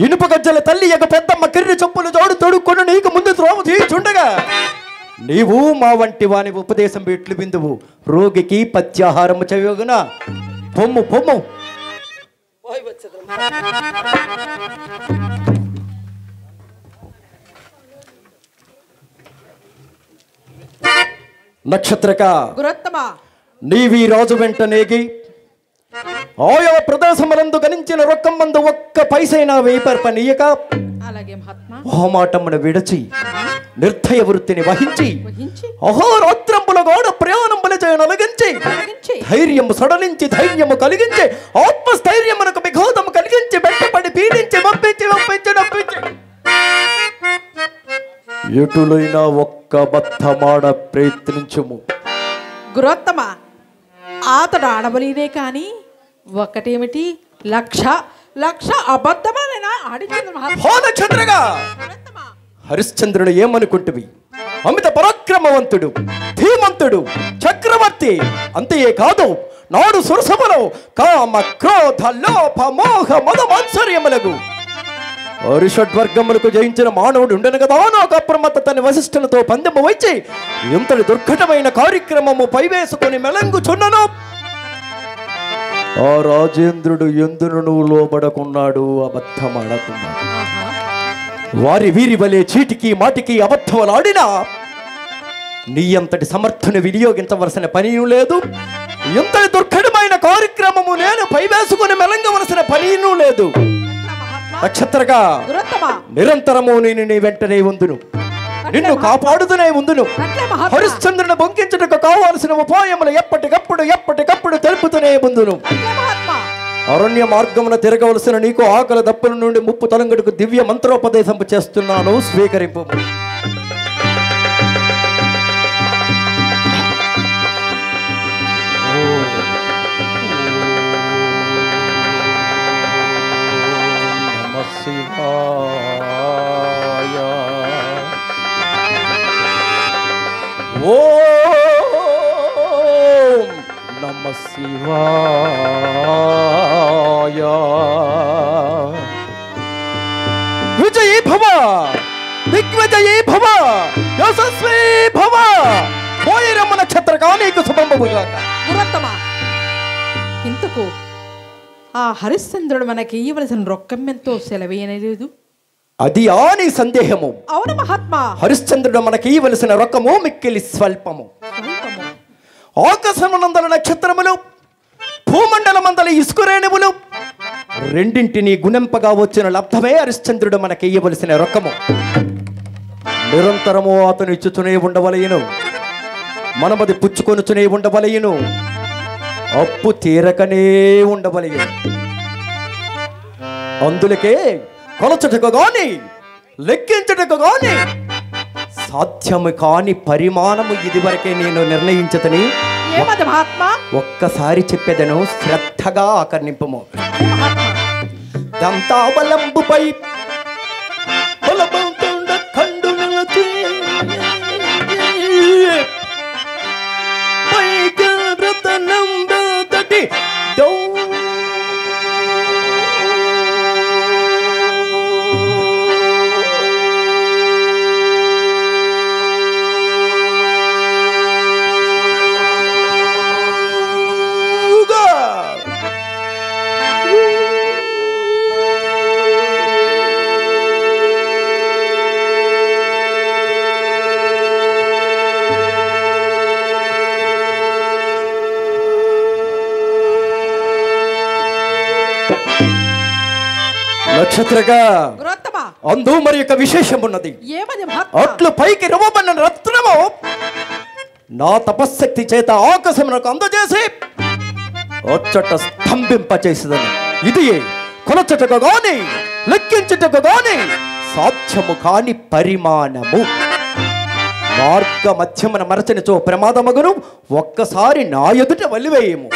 ఇనుప గజ్జల తల్లి యొక్క పెద్దమ్మ కిర్రి చెప్పులు జోడు తొడుక్కొని నీకు ముందు త్రోవ తీయుచుండగా నీవు మా వంటి వాని ఉపదేశం బిట్లు బిందువు రోగికి పత్యాహారము చేయగున పొమ్ము పొమ్ము. నక్షత్రక గురుత్తమ నీవి రాజు వెంట నేగి ఆయా ప్రదేశములందు గణించిన రొక్కం మందు ఒక్క పైసైనా వేపర్పనీయక అలాగే మహాత్మా హోమాటమును విడచి నిర్దయ వృత్తిని వహించి వహించి అహోరాత్రంబుల గోడ ప్రయాణంబుల చేయనలగించి కలిగించి ధైర్యము సడలించి ధైర్యము కలిగించి ఆత్మస్థైర్యమునకు విఘోదము కలిగించి వెంటపడి పీడించి పంపించి పంపించి నప్పించి ఎటులైనా ఒక్క బద్ధమాడ ప్రయత్నించుము. గురోత్తమ అతడు ఆడవలేనే కానీ ఒక్కటేమిటి లక్ష లక్ష అబద్ధమైన ఆడించింది మహాత్మా. నక్షత్రగా హరిశ్చంద్రుడు ఏమనుకుంటువి? అమిత పరాక్రమవంతుడు, ధీమంతుడు, చక్రవర్తి. అంతే కాదు, నాడు సురసభలో కామ క్రోధ లోభ మోహ మద మాత్సర్యములకు అరిషడ్వర్గములకు జయించిన మానవుడు ఉండను కదా. నాకు అప్రమత్త తన వశిష్ఠులతో పందెము వచ్చి ఎంతటి దుర్ఘటమైన కార్యక్రమము పైవేసుకొని మెలంగుచున్నను. ఆ రాజేంద్రుడు ఎందును లోబడకున్నాడు, అబద్ధమాడకున్నాడు. వారి వీరి వలె చీటికి మాటికి అబద్ధములాడినా నీ అంతటి సమర్థుని వినియోగించవలసిన పని లేదు. ఎంతటి దుర్ఘటమైన కార్యక్రమము నేను పైవేసుకుని మెలంగవలసిన పని లేదు. నక్షత్రగా నిరంతరము నేను నీ వెంటనే ఉందును, నిన్ను కాపాడుతూనే ఉందును. హరిశ్చంద్రుని బొంకించుటకు కావాల్సిన ఉపాయములు ఎప్పటికప్పుడు తెలుపుతూనే ఉందును. అరణ్య మార్గమున తిరగవలసిన నీకు ఆకలి దప్పుల నుండి ముప్పు తలంగడుకు దివ్య మంత్రోపదేశం చేస్తున్నాను, స్వీకరింపు. ఓం నమః శివాయ. విజయీ భవ, దిగ్విజయీ భవ, యశస్వీ భవ. పోయిరమ్మ నక్షత్రకా నీకు శుభంబుగాక. గురుత్తమ ఇంతకు ఆ హరిశ్చంద్రుడు మనకి ఇవ్వవలసిన రొక్కం ఎంతో సెలవేయలేదు. అది నీ సందేహము. అవును మహాత్మా. హరిశ్చంద్రుడు మనకి ఇవ్వవలసిన రొక్కము మిక్కిలి స్వల్పము. ఆకాశమునందల నక్షత్రములు, భూమండలమందల ఇసుకురేణువులు రెండింటినీ గుణింపగా వచ్చిన లబ్ధమే హరిశ్చంద్రుడు మనకి ఇవ్వవలసిన రొక్కము. నిరంతరము అతను ఇచ్చుతూనే ఉండవలయను, మనమది పుచ్చుకొనుచునే ఉండవలయను, అప్పు తీరకనే ఉండవలయను. అందులకే కొలచుటకు గాని లెక్కించుటకు గాని సాధ్యము కాని పరిమాణము ఇదివరకే నేను నిర్ణయించతని ఒక్కసారి చెప్పేదను, శ్రద్ధగా ఆకర్ణింపము. దంతాబలంబుపై నక్షత్రగా అందు మరి యొక్క విశేషం ఉన్నది. అట్లు పైకి రవ్వబడిన రత్నము నా తపశక్తి చేత ఆకాశమునకు అందజేసి అచ్చట స్తంభింపచేసేదని. ఇది కొలచటకు గాని లెక్కించుటకు గాని సాధ్యము కాని పరిమాణము. మార్గ మధ్యమున మరచనిచో ప్రమాదమగును. ఒక్కసారి నా ఎదుట వలివేయము.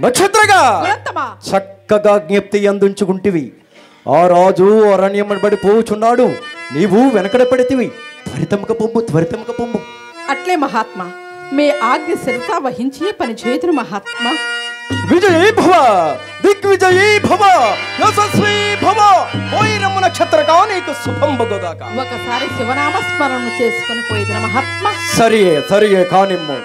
నక్షత్రగా దురంతమా! చక్కగా జ్ఞప్తి అందించుకుంటివి. ఆ రాజు అరణ్యమబడి పోవుచున్నాడు, నీవు వెనకడ పడితివి. త్వరితముక పొమ్ము. అట్లే మహాత్మా, మీ ఆజ్ఞ శిరసా వహించి పని చేతును మహాత్మా. విజయీ భవ, దిగ్విజయీ భవ, యశస్వీ భవ. పోయిరమ్ము నక్షత్రగా నీకు శుభం బగుగాక. ఒకసారి శివనామ స్మరణ చేసుకుని పోయిన మహాత్మా. సరియే కానిమ్ము.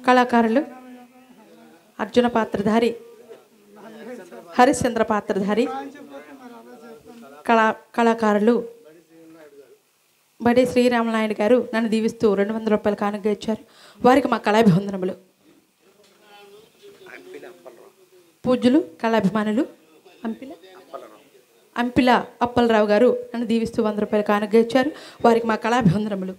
కళాకారులు అర్జున పాత్రధారి, హరిశ్చంద్ర పాత్రధారి, కళాకారులు బడే శ్రీరామనాయుడు గారు నన్ను దీవిస్తూ 200 రూపాయలు కానుకగా ఇచ్చారు. వారికి మా కళాభివందనములు. పూజ్యులు కళాభిమానులు అంపిల అప్పలరావు గారు నన్ను దీవిస్తూ 100 రూపాయలు కానుకగా ఇచ్చారు. వారికి మా కళాభివందనములు.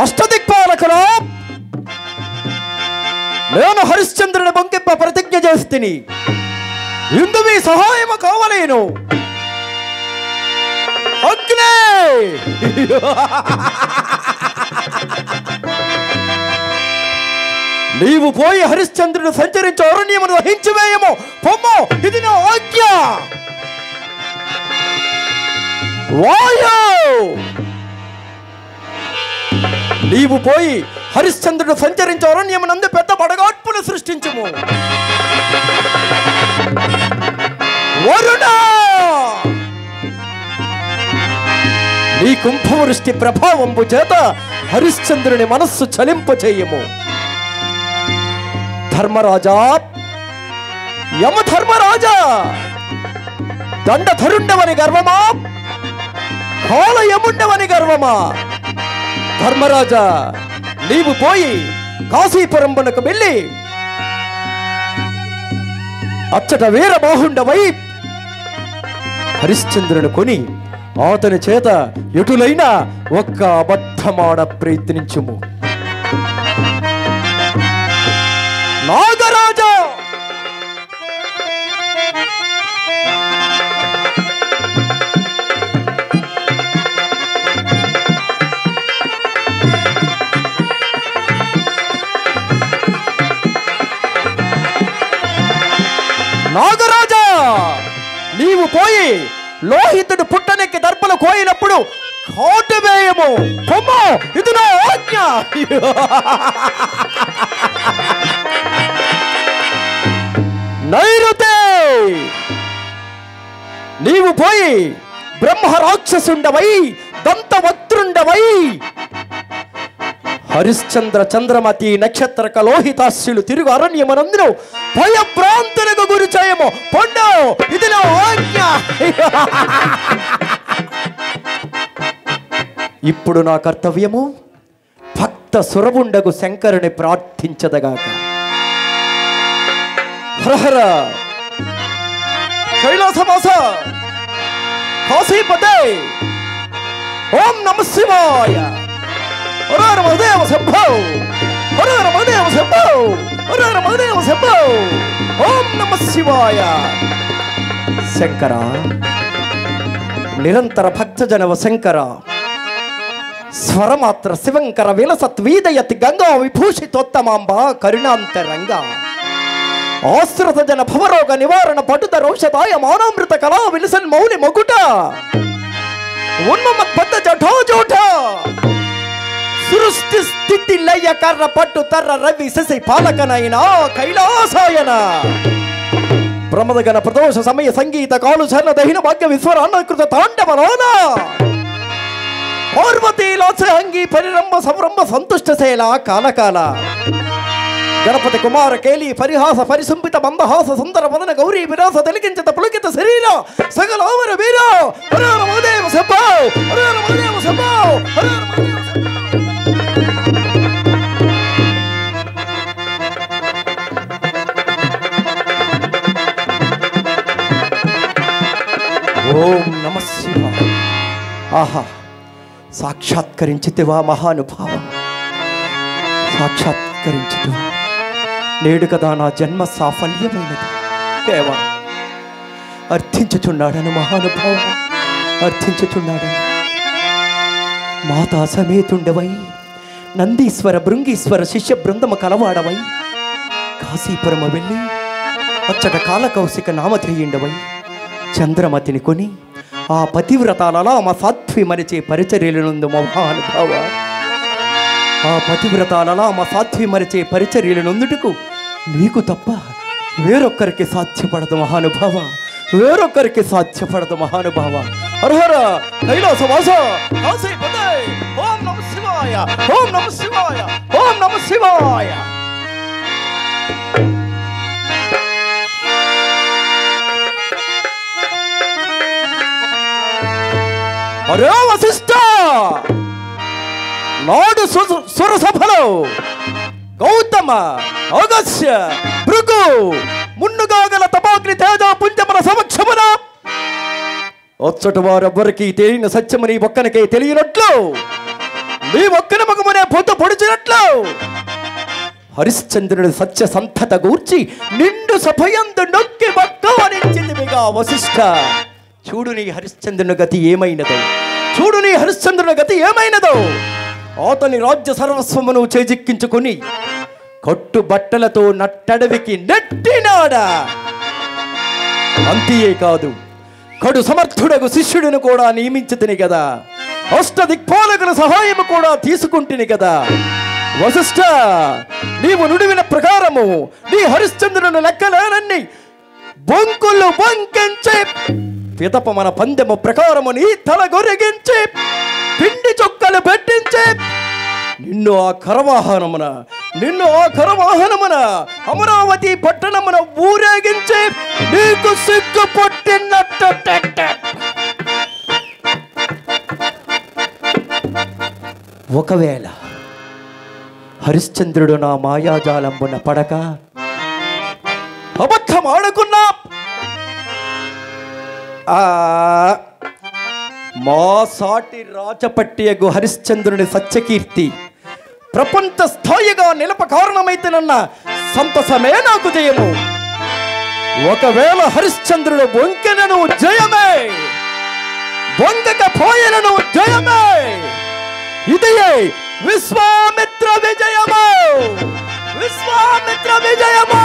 అష్టదిక్పాలకులు, నేను హరిశ్చంద్రుని బొంకింప ప్రతిజ్ఞ చేస్తుని ఇందు మీ సహాయము కావలేను. అగ్నే నీవు పోయి హరిశ్చంద్రుడు సంచరించే అరణ్యమును దహించివేయము. పొమ్ము, ఇది నా ఆజ్ఞ. వాయు నీవు పోయి హరిశ్చంద్రుడు సంచరించే అరణ్యమునందు పెద్ద పడగాడ్పులు సృష్టించుము. వరుణ నీ కుంభవృష్టి ప్రభావంపు చేత హరిశ్చంద్రుని మనస్సు చలింపచేయము. ధర్మరాజా, యమధర్మరాజా, దండధరుండవని గర్వమా, కాలయముండవని గర్వమా? ధర్మరాజా, నీవు పోయి కాశీపురంబునకు వెళ్ళి అచ్చట వీరబాహుండవై హరిశ్చంద్రుని కొని అతని చేత ఎటులైనా ఒక్క అబద్ధమాడ ప్రయత్నించుము. నాగరాజా, నాగరాజా, నీవు పోయి లోహితుడు పుట్టనెక్కి దర్పలు కోయినప్పుడు కాటు వేయము. పొమ్ము, ఇది నా ఆజ్ఞ. నైరుతే నీవు పోయి బ్రహ్మ రాక్షసుండవై దంతవక్త్రుండవై హరిశ్చంద్ర చంద్రమతి నక్షత్రక లోహితాస్యులు తిరుగు అరణ్యమనందును భయభ్రాంతులకు గురి చేయము. పొండు, ఇది నా ఆజ్ఞ. ఇప్పుడు నా కర్తవ్యము భక్త సురవుండగు శంకరుని ప్రార్థించదగాక. హరహర కైలాసవాస కాశీపతే, ఓం నమః శివాయ. హర మహదేవ శంభో, హర మహదేవ శంభో, హర మహదేవ శంభో. ఓం నమః శివాయ. శంకర, నిరంతర భక్తజనవ శంకర, స్వరమాత్ర శివంకర విలసత్వీదయతి గంగా విభూషితోత్తమాంబ కరుణాంతరంగ ఆశ్రిత జన భవరోగ నివారణ పటుత రౌషధాయ మానామృత కళా విలసన్ మౌలి మొగుట ఉన్మమద్బద్ధ జఠోజోఠ సృష్టి స్థితి లయ కర్ర పట్టు తర్ర రవి శశి పాలకనైనా కైలాసాయన ప్రమదగణ ప్రదోష సమయ సంగీత కాలు చర్ణ దహిన భాగ్య విశ్వర అన్నకృత తాండవలోన పార్వతీ లాసంగి పరిరంభ సంరంభ సంతుష్టశైల కాలకాల గణపతి కుమార కేలి పరిహాస పరిశుంభిత మందహాస సుందర వదన గౌరీ విరాస తెలిగించత పులకిత శరీర సకల అమర వీర హర మహదేవ శంభో, హర మహదేవ శంభో, హర మహదేవ శంభో. ఓం నమః శివాయ. ఆహా, సాక్షాత్కరించితివా మహానుభావ, సాక్షాత్కరించితివా. నేడు కదా నా జన్మ సాఫల్యమైనది. దేవా, అర్థించుచున్నాడను మహానుభావ, అర్థించుచున్నాడను. మాతా సమేతుండవై నందీశ్వర భృంగీశ్వర శిష్య బృందము కలవాడవై కాశీపురము వెళ్ళి అచ్చట కాలకౌశిక నామధేయుండవై చంద్రమతిని కొని ఆ పతివ్రతాలలో మా సాధ్వి మరిచే పరిచర్యలనుందు మహానుభావ. ఆ పతివ్రతాలలో మా సాధ్వి మరిచే పరిచర్యలనుందుటకు నీకు తప్ప వేరొక్కరికి సాధ్యపడదు మహానుభావ, వేరొక్కరికి సాధ్యపడదు మహానుభావ. హరహర కైలాసవాస కాశీపతే ఓం నమ శివాయ, ఓం నమ శివాయ, ఓం నమ శివాయ. అరే వశిష్ఠ, నాడు సురసభలో గౌతమ, అగస్య, భృగు మున్నుగా గల తపాగ్ని తేజ పుంజముల సమక్షమున వచ్చట వారెవ్వరికి తెలియని సత్యము నీ ఒక్కనికే తెలియనట్లు, నీ ఒక్కని ముఖమునే పొద్దు పొడిచినట్లు హరిశ్చంద్రుడి సత్య సంతత గూర్చి నిండు సభయందు నొక్కి మక్కవరించిందిగా వశిష్ఠ. చూడు నీ హరిశ్చంద్రుని గతి ఏమైనదో, చూడు నీ హరిశ్చంద్రుని గతి ఏమైనదో. అతని రాజ్య సర్వస్వమును చేజిక్కించుకుని కట్టు బట్టలతో నట్టడవికి నెట్టినాడా. అంతే కాదు, కడు సమర్థుడకు శిష్యుడిని కూడా నియమించుతిని కదా, అష్టదిక్పాలకుల సహాయము కూడా తీసుకుంటుని కదా. వశిష్ఠ, నీవు నుడివిన ప్రకారము నీ హరిశ్చంద్రుని లెక్కలేనన్ని బొంకులు బొంకించి పిదప మన పందెము ప్రకారము నీ తల గొరిగించి పిండి చొక్కలు పెట్టించి నిన్ను ఆ కరవాహనమున అమరావతి పట్టణమున ఊరేగించి నీకు సిగ్గు పుట్టినట్టు. ఒకవేళ హరిశ్చంద్రుడు నా మాయాజాలంబున పడక అబద్ధం ఆడుకున్నా మా సాటి రాజపట్టియగు హరిశ్చంద్రుని సత్యకీర్తి ప్రపంచ స్థాయిగా నిలప కారణమైతేనన్న సంతసమే నాకు జయము. ఒకవేళ హరిశ్చంద్రుడు బొంకెనను జయమే, బొంగకపోయనను జయమే. ఇదే విశ్వామిత్ర విజయము, విశ్వామిత్ర విజయము.